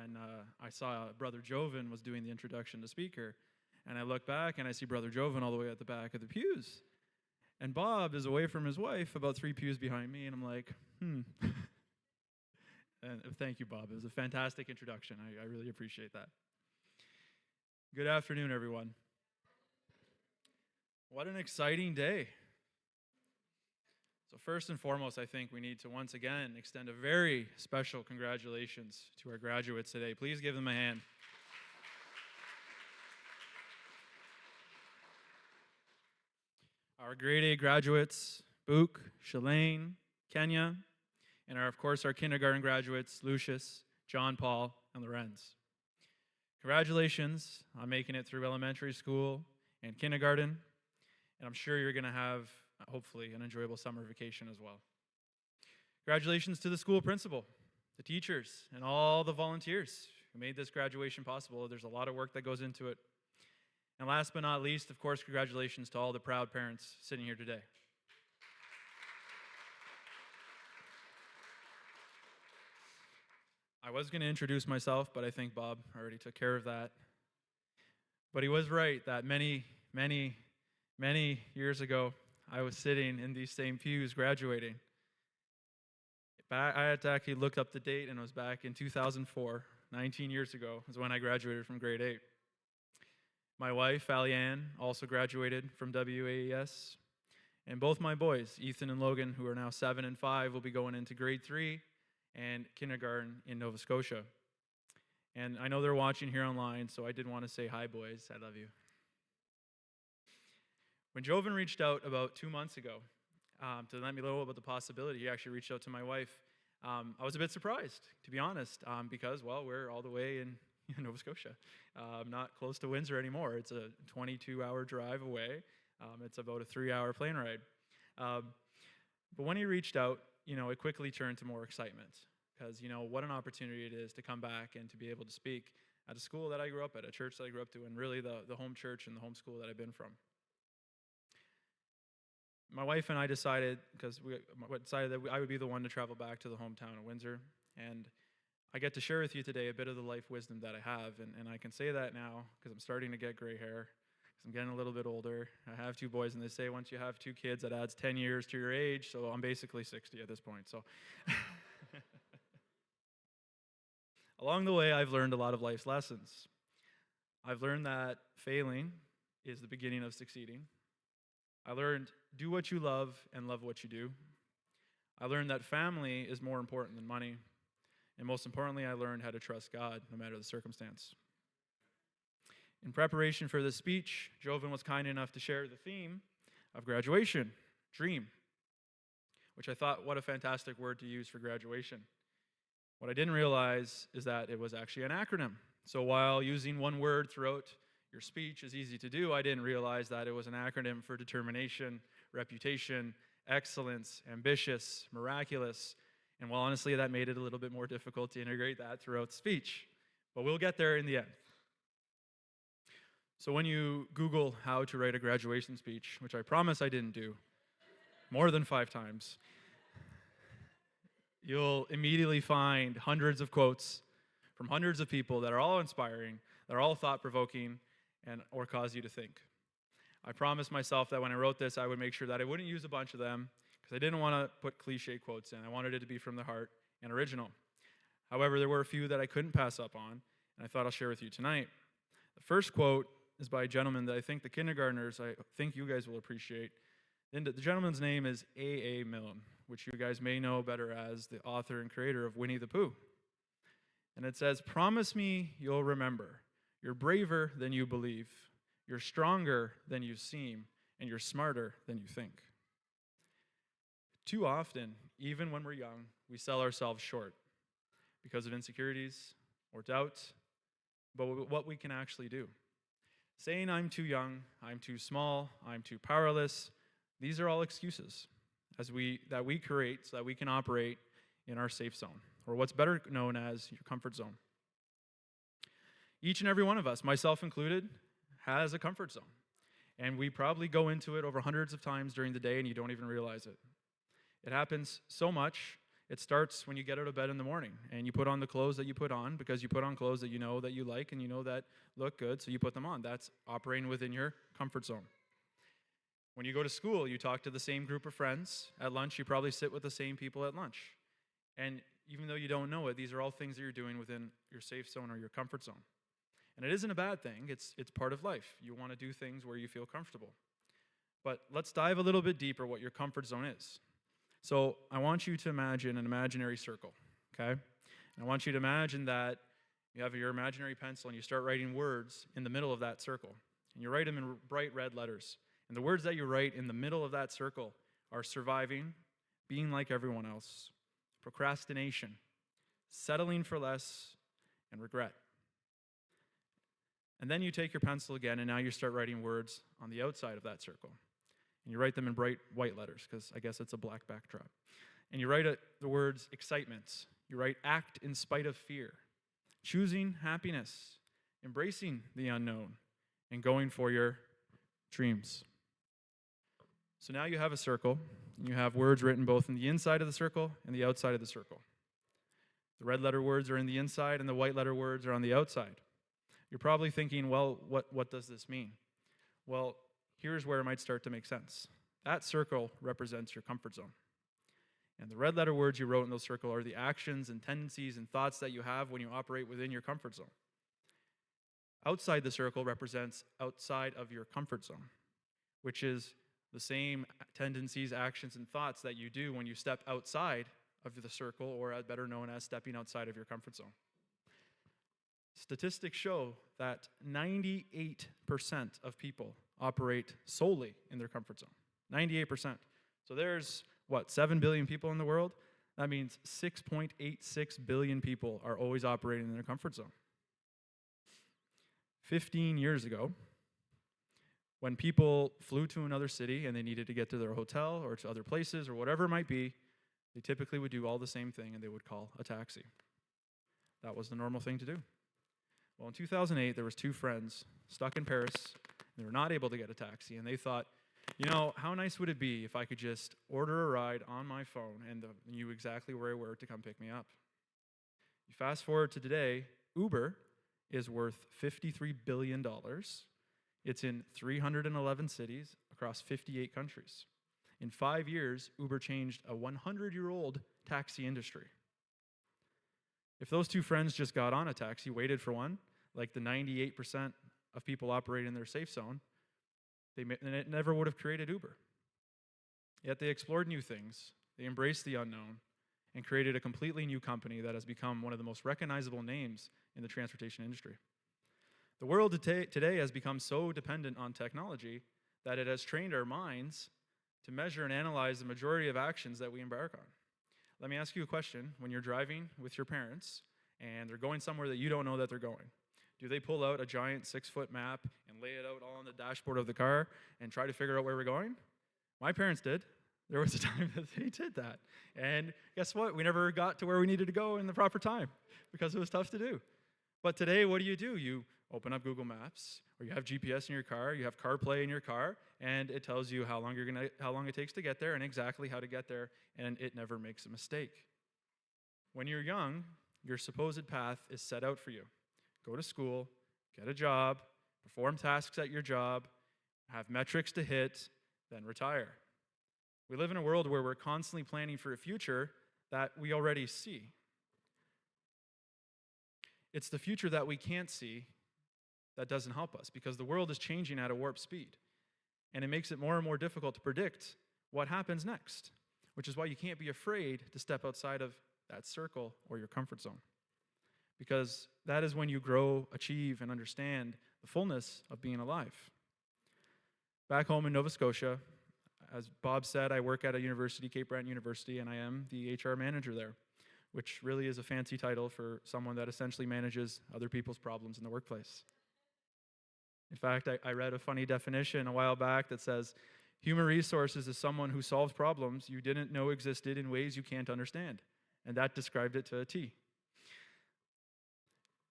and I saw Brother Joven was doing the introduction to speaker, and I look back and I see Brother Joven all the way at the back of the pews, and Bob is away from his wife about 3 pews behind me, and I'm like, And thank you, Bob. It was a fantastic introduction. I really appreciate that. Good afternoon, everyone. What an exciting day. So first and foremost, I think we need to once again extend a very special congratulations to our graduates today. Please give them a hand. Our grade A graduates, Book, Shalane, Kenya, and of course our kindergarten graduates, Lucius, John Paul, and Lorenz. Congratulations on making it through elementary school and kindergarten, and I'm sure you're going to have, hopefully, an enjoyable summer vacation as well. Congratulations to the school principal, the teachers, and all the volunteers who made this graduation possible. There's a lot of work that goes into it. And last but not least, of course, congratulations to all the proud parents sitting here today. I was going to introduce myself, but I think Bob already took care of that. But he was right that many years ago, I was sitting in these same pews graduating. I had to actually look up the date, and it was back in 2004, 19 years ago, is when I graduated from grade 8. My wife, Allie-Ann, also graduated from WAES. And both my boys, Ethan and Logan, who are now 7 and 5, will be going into grade 3 and kindergarten in Nova Scotia. And I know they're watching here online, so I did want to say hi, boys. I love you. When Joven reached out about 2 months ago to let me know about the possibility, he actually reached out to my wife. I was a bit surprised, to be honest, because, well, we're all the way in Nova Scotia, not close to Windsor anymore. It's a 22-hour drive away. It's about a 3-hour plane ride. But when he reached out, it quickly turned to more excitement because, what an opportunity it is to come back and to be able to speak at a school that I grew up at, a church that I grew up to, and really the home church and the home school that I've been from. My wife and I decided, that I would be the one to travel back to the hometown of Windsor, and I get to share with you today a bit of the life wisdom that I have, and I can say that now because I'm starting to get gray hair, because I'm getting a little bit older. I have 2 boys, and they say once you have 2 kids, that adds 10 years to your age, so I'm basically 60 at this point. So, along the way, I've learned a lot of life's lessons. I've learned that failing is the beginning of succeeding. I learned do what you love and love what you do. I learned that family is more important than money. And most importantly, I learned how to trust God no matter the circumstance. In preparation for this speech, Joven was kind enough to share the theme of graduation, dream, which I thought, what a fantastic word to use for graduation. What I didn't realize is that it was actually an acronym. So while using one word throughout your speech is easy to do, I didn't realize that it was an acronym for determination, reputation, excellence, ambitious, miraculous, and well, honestly, that made it a little bit more difficult to integrate that throughout the speech. But we'll get there in the end. So when you Google how to write a graduation speech, which I promise I didn't do more than 5 times, you'll immediately find hundreds of quotes from hundreds of people that are all inspiring, that are all thought-provoking, or cause you to think. I promised myself that when I wrote this, I would make sure that I wouldn't use a bunch of them, because I didn't want to put cliche quotes in. I wanted it to be from the heart and original. However, there were a few that I couldn't pass up on, and I thought I'll share with you tonight. The first quote is by a gentleman that I think the kindergartners, I think you guys will appreciate. The gentleman's name is A.A. Milne, which you guys may know better as the author and creator of Winnie the Pooh. And it says, "Promise me you'll remember. You're braver than you believe. You're stronger than you seem, and you're smarter than you think." Too often, even when we're young, we sell ourselves short because of insecurities or doubts about what we can actually do. Saying I'm too young, I'm too small, I'm too powerless, these are all excuses that we create so that we can operate in our safe zone, or what's better known as your comfort zone. Each and every one of us, myself included, has a comfort zone. And we probably go into it over hundreds of times during the day and you don't even realize it. It happens so much, It starts when you get out of bed in the morning and you put on the clothes that you put on because you put on clothes that you like and you know that look good, so you put them on. That's operating within your comfort zone. When you go to school, you talk to the same group of friends. At lunch, you probably sit with the same people at lunch. And even though you don't know it, these are all things that you're doing within your safe zone or your comfort zone. And it isn't a bad thing. It's part of life. You want to do things where you feel comfortable. But let's dive a little bit deeper what your comfort zone is. So I want you to imagine an imaginary circle, okay? And I want you to imagine that you have your imaginary pencil and you start writing words in the middle of that circle. And you write them in bright red letters. And the words that you write in the middle of that circle are surviving, being like everyone else, procrastination, settling for less, and regret. And then you take your pencil again, and now you start writing words on the outside of that circle. And you write them in bright white letters, because I guess it's a black backdrop. And you write the words excitement. You write act in spite of fear, choosing happiness, embracing the unknown, and going for your dreams. So now you have a circle, and you have words written both in the inside of the circle and the outside of the circle. The red letter words are in the inside, and the white letter words are on the outside. You're probably thinking, well, what does this mean? Well, here's where it might start to make sense. That circle represents your comfort zone. And the red letter words you wrote in those circles are the actions and tendencies and thoughts that you have when you operate within your comfort zone. Outside the circle represents outside of your comfort zone, which is the same tendencies, actions, and thoughts that you do when you step outside of the circle, or better known as stepping outside of your comfort zone. Statistics show that 98% of people operate solely in their comfort zone. 98%. So there's, 7 billion people in the world? That means 6.86 billion people are always operating in their comfort zone. 15 years ago, when people flew to another city and they needed to get to their hotel or to other places or whatever it might be, they typically would do all the same thing and they would call a taxi. That was the normal thing to do. Well, in 2008, there was two friends stuck in Paris. They were not able to get a taxi, and they thought, how nice would it be if I could just order a ride on my phone and knew exactly where I were to come pick me up. You fast forward to today, Uber is worth $53 billion. It's in 311 cities across 58 countries. In 5 years, Uber changed a 100-year-old taxi industry. If those two friends just got on a taxi, waited for one, like the 98% of people operating in their safe zone, it never would have created Uber. Yet they explored new things, they embraced the unknown, and created a completely new company that has become one of the most recognizable names in the transportation industry. The world today has become so dependent on technology that it has trained our minds to measure and analyze the majority of actions that we embark on. Let me ask you a question. When you're driving with your parents and they're going somewhere that you don't know that they're going, do they pull out a giant 6-foot map and lay it out all on the dashboard of the car and try to figure out where we're going? My parents did. There was a time that they did that. And guess what? We never got to where we needed to go in the proper time because it was tough to do. But today, what do? You open up Google Maps, or you have GPS in your car, you have CarPlay in your car, and it tells you how long it takes to get there and exactly how to get there, and it never makes a mistake. When you're young, your supposed path is set out for you. Go to school, get a job, perform tasks at your job, have metrics to hit, then retire. We live in a world where we're constantly planning for a future that we already see. It's the future that we can't see that doesn't help us, because the world is changing at a warp speed. And it makes it more and more difficult to predict what happens next, which is why you can't be afraid to step outside of that circle or your comfort zone, because that is when you grow, achieve, and understand the fullness of being alive. Back home in Nova Scotia, as Bob said, I work at a university, Cape Breton University, and I am the HR manager there, which really is a fancy title for someone that essentially manages other people's problems in the workplace. In fact, I read a funny definition a while back that says, human resources is someone who solves problems you didn't know existed in ways you can't understand. And that described it to a T.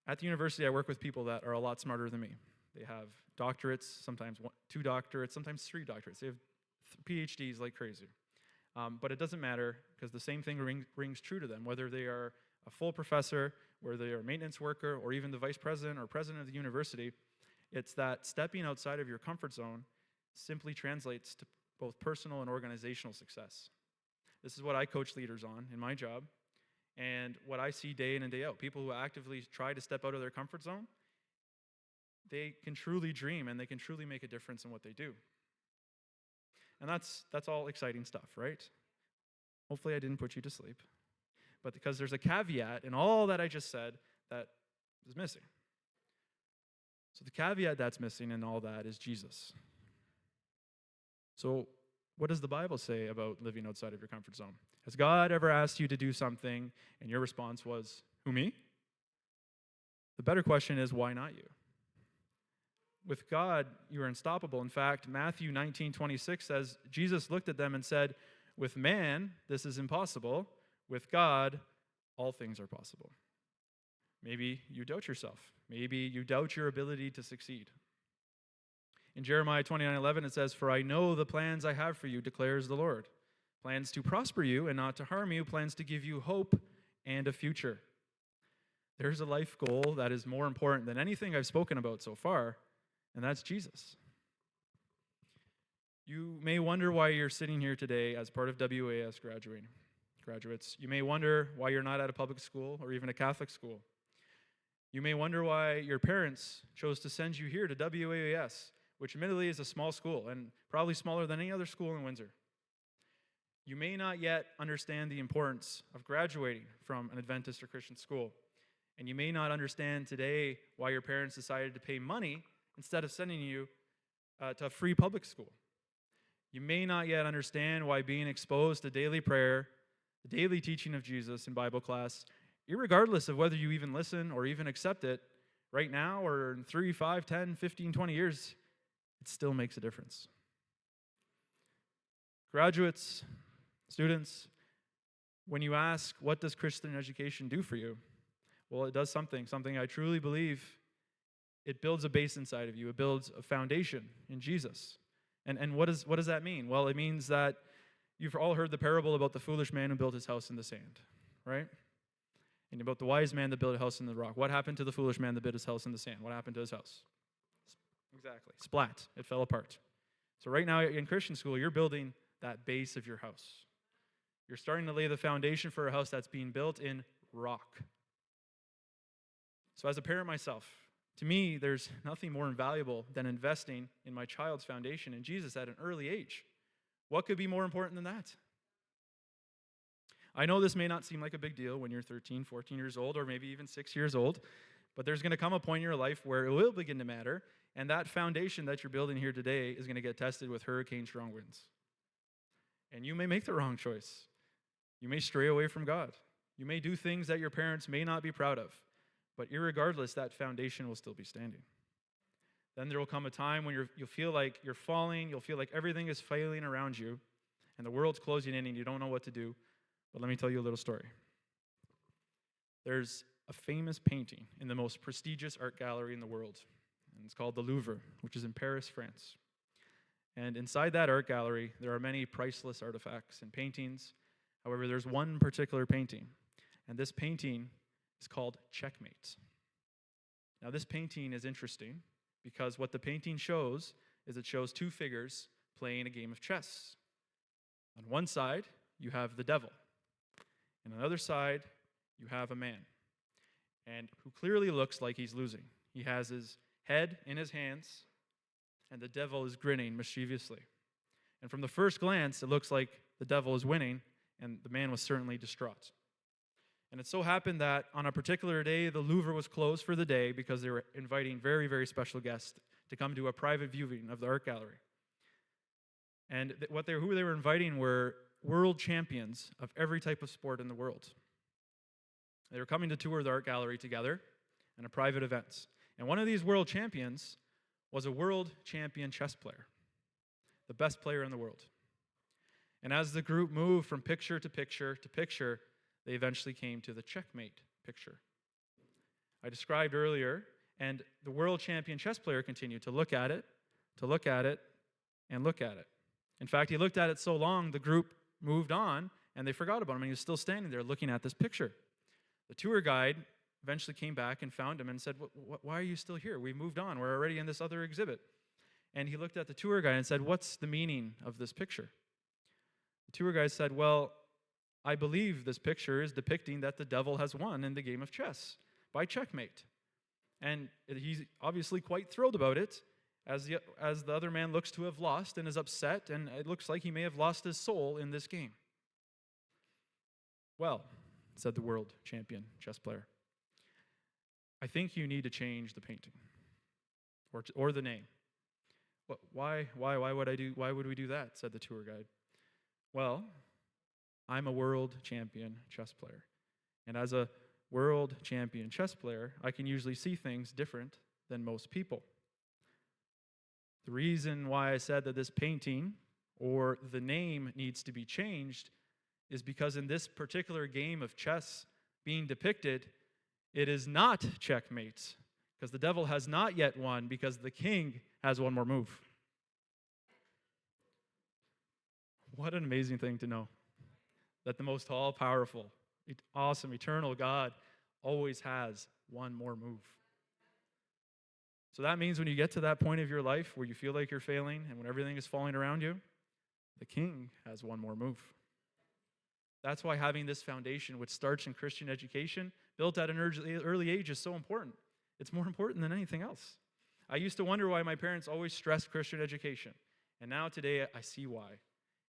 At the university, I work with people that are a lot smarter than me. They have doctorates, sometimes 2 doctorates, sometimes 3 doctorates. They have PhDs like crazy. But it doesn't matter because the same thing rings true to them, whether they are a full professor, whether they are a maintenance worker, or even the vice president or president of the university. It's that stepping outside of your comfort zone simply translates to both personal and organizational success. This is what I coach leaders on in my job, and what I see day in and day out. People who actively try to step out of their comfort zone, they can truly dream and they can truly make a difference in what they do. And that's all exciting stuff, right? Hopefully I didn't put you to sleep. But because there's a caveat in all that I just said that is missing. So the caveat that's missing in all that is Jesus. So what does the Bible say about living outside of your comfort zone? Has God ever asked you to do something and your response was, who, me? The better question is, why not you? With God, you are unstoppable. In fact, Matthew 19:26 says, Jesus looked at them and said, with man, this is impossible. With God, all things are possible. Maybe you doubt yourself. Maybe you doubt your ability to succeed. In Jeremiah 29:11, it says, for I know the plans I have for you, declares the Lord. Plans to prosper you and not to harm you, plans to give you hope and a future. There's a life goal that is more important than anything I've spoken about so far, and that's Jesus. You may wonder why you're sitting here today as part of WAES graduates. You may wonder why you're not at a public school or even a Catholic school. You may wonder why your parents chose to send you here to WAES, which admittedly is a small school and probably smaller than any other school in Windsor. You may not yet understand the importance of graduating from an Adventist or Christian school. And you may not understand today why your parents decided to pay money instead of sending you to a free public school. You may not yet understand why being exposed to daily prayer, the daily teaching of Jesus in Bible class, irregardless of whether you even listen or even accept it right now or in 3, 5, 10, 15, 20 years, it still makes a difference. Graduates, students, when you ask, what does Christian education do for you? Well, it does something I truly believe. It builds a base inside of you. It builds a foundation in Jesus. And what does that mean? Well, it means that you've all heard the parable about the foolish man who built his house in the sand, right? And about the wise man that built a house in the rock. What happened to the foolish man that built his house in the sand? What happened to his house? Exactly. Splat. It fell apart. So right now in Christian school, you're building that base of your house. You're starting to lay the foundation for a house that's being built in rock. So as a parent myself, to me, there's nothing more invaluable than investing in my child's foundation in Jesus at an early age. What could be more important than that? I know this may not seem like a big deal when you're 13, 14 years old, or maybe even 6 years old, but there's going to come a point in your life where it will begin to matter, and that foundation that you're building here today is going to get tested with hurricane-strong winds. And you may make the wrong choice. You may stray away from God. You may do things that your parents may not be proud of. But irregardless, that foundation will still be standing. Then there will come a time when you'll feel like you're falling, you'll feel like everything is failing around you, and the world's closing in and you don't know what to do. But let me tell you a little story. There's a famous painting in the most prestigious art gallery in the world, and it's called the Louvre, which is in Paris, France. And inside that art gallery, there are many priceless artifacts and paintings. However, there's one particular painting, and this painting is called Checkmate. Now, this painting is interesting because what the painting shows is it shows two figures playing a game of chess. On one side, you have the devil. And on the other side, you have a man, and who clearly looks like he's losing. He has his head in his hands, and the devil is grinning mischievously. And from the first glance, it looks like the devil is winning, and the man was certainly distraught. And it so happened that on a particular day, the Louvre was closed for the day because they were inviting very, very special guests to come to a private viewing of the art gallery. And who they were inviting were world champions of every type of sport in the world. They were coming to tour the art gallery together in a private event. And one of these world champions was a world champion chess player, the best player in the world. And as the group moved from picture to picture to picture, they eventually came to the checkmate picture I described earlier, and the world champion chess player continued to look at it, and look at it. In fact, he looked at it so long, the group moved on, and they forgot about him, and he was still standing there looking at this picture. The tour guide eventually came back and found him and said, why are you still here? We moved on. We're already in this other exhibit. And he looked at the tour guide and said, what's the meaning of this picture? The tour guide said, well, I believe this picture is depicting that the devil has won in the game of chess by checkmate. And he's obviously quite thrilled about it, as the other man looks to have lost and is upset, and it looks like he may have lost his soul in this game. Well, said the world champion chess player, I think you need to change the painting or the name. Why would we do that? Said the tour guide. Well, I'm a world champion chess player. And as a world champion chess player, I can usually see things different than most people. The reason why I said that this painting or the name needs to be changed is because in this particular game of chess being depicted, it is not checkmate, because the devil has not yet won, because the king has one more move. What an amazing thing to know, that the most all-powerful, awesome, eternal God always has one more move. So that means when you get to that point of your life where you feel like you're failing and when everything is falling around you, the king has one more move. That's why having this foundation, which starts in Christian education, built at an early age, is so important. It's more important than anything else. I used to wonder why my parents always stressed Christian education. And now today I see why.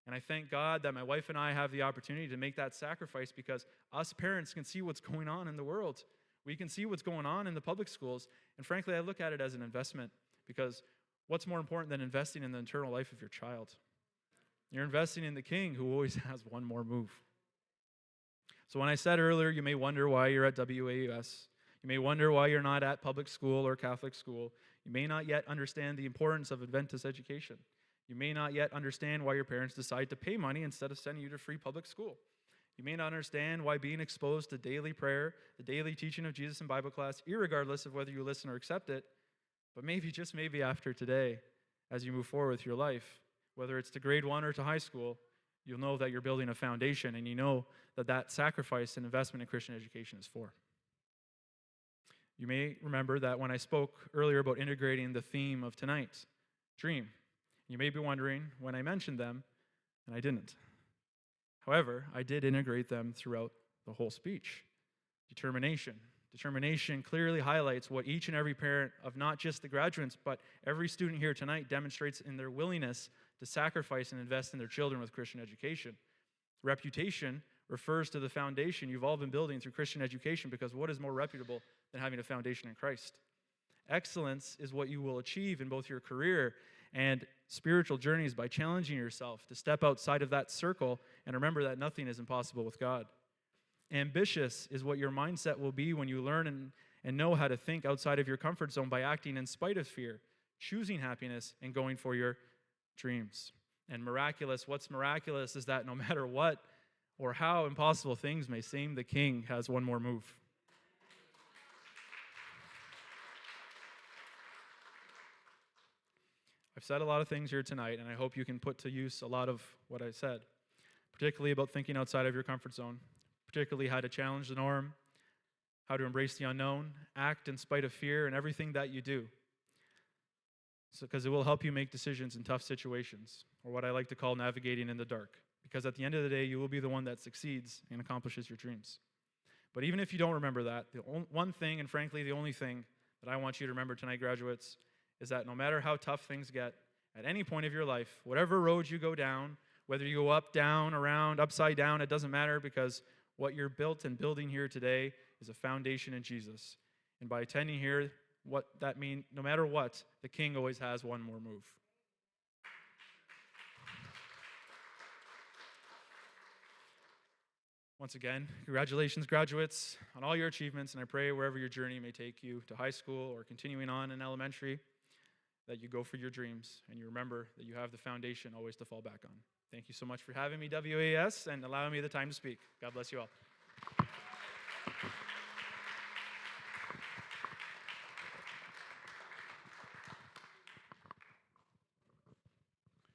And I thank God that my wife and I have the opportunity to make that sacrifice, because us parents can see what's going on in the world. We can see what's going on in the public schools. And frankly, I look at it as an investment, because what's more important than investing in the eternal life of your child? You're investing in the king who always has one more move. So when I said earlier, you may wonder why you're at WAES. You may wonder why you're not at public school or Catholic school. You may not yet understand the importance of Adventist education. You may not yet understand why your parents decide to pay money instead of sending you to free public school. You may not understand why being exposed to daily prayer, the daily teaching of Jesus in Bible class, irregardless of whether you listen or accept it, but maybe, just maybe after today, as you move forward with your life, whether it's to grade 1 or to high school, you'll know that you're building a foundation, and you know that that sacrifice and investment in Christian education is for. You may remember that when I spoke earlier about integrating the theme of tonight's dream, you may be wondering when I mentioned them, and I didn't. However, I did integrate them throughout the whole speech. Determination. Determination clearly highlights what each and every parent of not just the graduates, but every student here tonight demonstrates in their willingness to sacrifice and invest in their children with Christian education. Reputation refers to the foundation you've all been building through Christian education, because what is more reputable than having a foundation in Christ? Excellence is what you will achieve in both your career and spiritual journeys by challenging yourself to step outside of that circle and remember that nothing is impossible with God. Ambitious is what your mindset will be when you learn and know how to think outside of your comfort zone by acting in spite of fear, choosing happiness, and going for your dreams. And miraculous, what's miraculous is that no matter what or how impossible things may seem, the king has one more move. I've said a lot of things here tonight, and I hope you can put to use a lot of what I said, particularly about thinking outside of your comfort zone, particularly how to challenge the norm, how to embrace the unknown, act in spite of fear in everything that you do. Because it will help you make decisions in tough situations, or what I like to call navigating in the dark. Because at the end of the day, you will be the one that succeeds and accomplishes your dreams. But even if you don't remember that, the one thing, and frankly the only thing that I want you to remember tonight, graduates, is that no matter how tough things get, at any point of your life, whatever road you go down, whether you go up, down, around, upside down, it doesn't matter, because what you're built and building here today is a foundation in Jesus. And by attending here, what that means, no matter what, the king always has one more move. Once again, congratulations, graduates, on all your achievements, and I pray wherever your journey may take you, to high school or continuing on in elementary, that you go for your dreams and you remember that you have the foundation always to fall back on. Thank you so much for having me, WAES, and allowing me the time to speak. God bless you all.